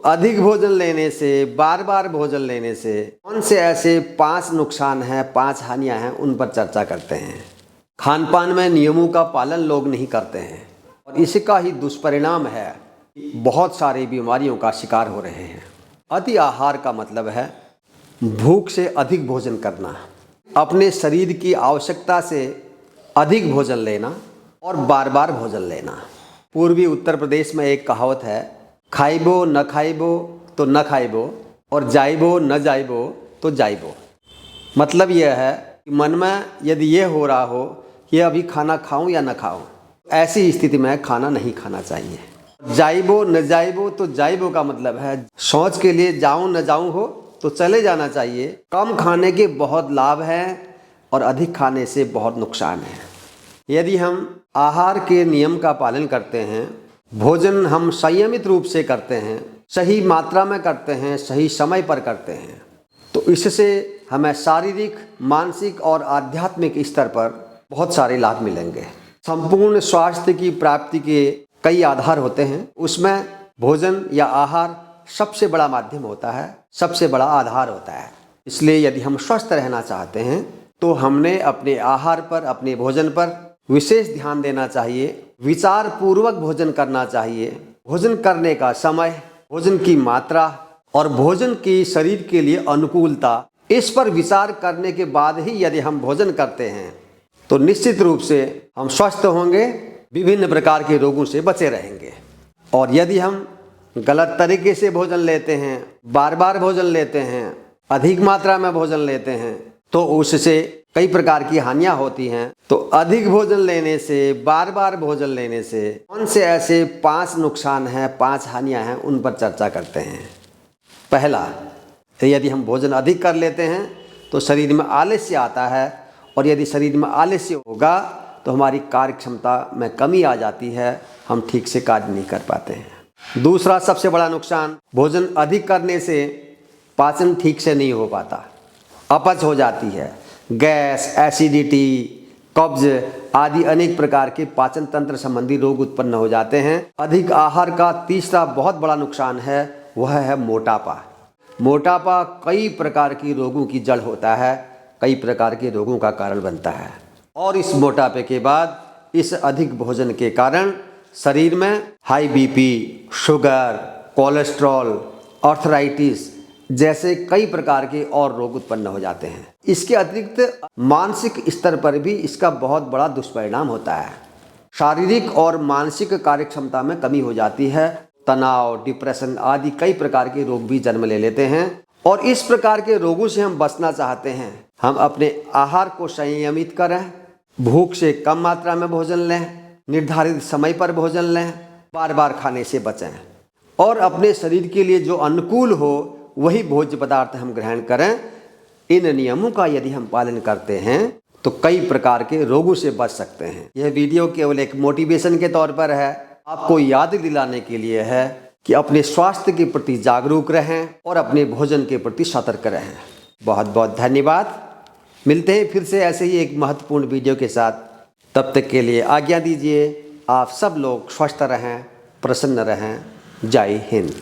अधिक भोजन लेने से, बार बार भोजन लेने से कौन से ऐसे 5 नुकसान हैं, 5 हानियां हैं, उन पर चर्चा करते हैं। खान पान में नियमों का पालन लोग नहीं करते हैं और इसका ही दुष्परिणाम है बहुत सारी बीमारियों का शिकार हो रहे हैं। अति आहार का मतलब है भूख से अधिक भोजन करना, अपने शरीर की आवश्यकता से अधिक भोजन लेना और बार बार भोजन लेना। पूर्वी उत्तर प्रदेश में एक कहावत है, खाइबो न खाइबो तो न खाइबो और जाइबो न जाइबो तो जाइबो। मतलब यह है कि मन में यदि ये हो रहा हो कि अभी खाना खाऊं या न खाऊं, ऐसी स्थिति में खाना नहीं खाना चाहिए। जाइबो न जाइबो तो जाइबो का मतलब है सोच के लिए जाऊं न जाऊं हो तो चले जाना चाहिए। कम खाने के बहुत लाभ हैं और अधिक खाने से बहुत नुकसान है। यदि हम आहार के नियम का पालन करते हैं, भोजन हम संयमित रूप से करते हैं, सही मात्रा में करते हैं, सही समय पर करते हैं, तो इससे हमें शारीरिक, मानसिक और आध्यात्मिक स्तर पर बहुत सारे लाभ मिलेंगे। संपूर्ण स्वास्थ्य की प्राप्ति के कई आधार होते हैं, उसमें भोजन या आहार सबसे बड़ा माध्यम होता है, सबसे बड़ा आधार होता है। इसलिए यदि हम स्वस्थ रहना चाहते हैं तो हमने अपने आहार पर, अपने भोजन पर विशेष ध्यान देना चाहिए। विचार पूर्वक भोजन करना चाहिए। भोजन करने का समय, भोजन की मात्रा और भोजन की शरीर के लिए अनुकूलता, इस पर विचार करने के बाद ही यदि हम भोजन करते हैं तो निश्चित रूप से हम स्वस्थ होंगे, विभिन्न प्रकार के रोगों से बचे रहेंगे। और यदि हम गलत तरीके से भोजन लेते हैं, बार बार भोजन लेते हैं, अधिक मात्रा में भोजन लेते हैं, तो उससे कई प्रकार की हानियां होती हैं। तो अधिक भोजन लेने से, बार बार भोजन लेने से कौन से ऐसे 5 नुकसान हैं, 5 हानियां हैं, उन पर चर्चा करते हैं। पहला, यदि हम भोजन अधिक कर लेते हैं तो शरीर में आलस्य आता है और यदि शरीर में आलस्य होगा तो हमारी कार्य क्षमता में कमी आ जाती है, हम ठीक से कार्य नहीं कर पाते हैं। दूसरा सबसे बड़ा नुकसान, भोजन अधिक करने से पाचन ठीक से नहीं हो पाता, अपच हो जाती है। गैस, एसिडिटी, कब्ज आदि अनेक प्रकार के पाचन तंत्र संबंधी रोग उत्पन्न हो जाते हैं। अधिक आहार का तीसरा बहुत बड़ा नुकसान है, वह है मोटापा। मोटापा कई प्रकार की रोगों की जड़ होता है, कई प्रकार के रोगों का कारण बनता है। और इस मोटापे के बाद, इस अधिक भोजन के कारण शरीर में high BP, sugar, cholesterol, arthritis जैसे कई प्रकार के और रोग उत्पन्न हो जाते हैं। इसके अतिरिक्त मानसिक स्तर पर भी इसका बहुत बड़ा दुष्परिणाम होता है। शारीरिक और मानसिक कार्य क्षमता में कमी हो जाती है। तनाव, डिप्रेशन आदि कई प्रकार के रोग भी जन्म ले लेते हैं। और इस प्रकार के रोगों से हम बचना चाहते हैं, हम अपने आहार को संयमित करें, भूख से कम मात्रा में भोजन लें, निर्धारित समय पर भोजन लें, बार बार खाने से बचें और अपने शरीर के लिए जो अनुकूल हो वही भोज्य पदार्थ हम ग्रहण करें। इन नियमों का यदि हम पालन करते हैं तो कई प्रकार के रोगों से बच सकते हैं। यह वीडियो केवल एक मोटिवेशन के तौर पर है, आपको याद दिलाने के लिए है कि अपने स्वास्थ्य के प्रति जागरूक रहें और अपने भोजन के प्रति सतर्क रहें। बहुत बहुत धन्यवाद। मिलते हैं फिर से ऐसे ही एक महत्वपूर्ण वीडियो के साथ। तब तक के लिए आज्ञा दीजिए। आप सब लोग स्वस्थ रहें, प्रसन्न रहें। जय हिंद।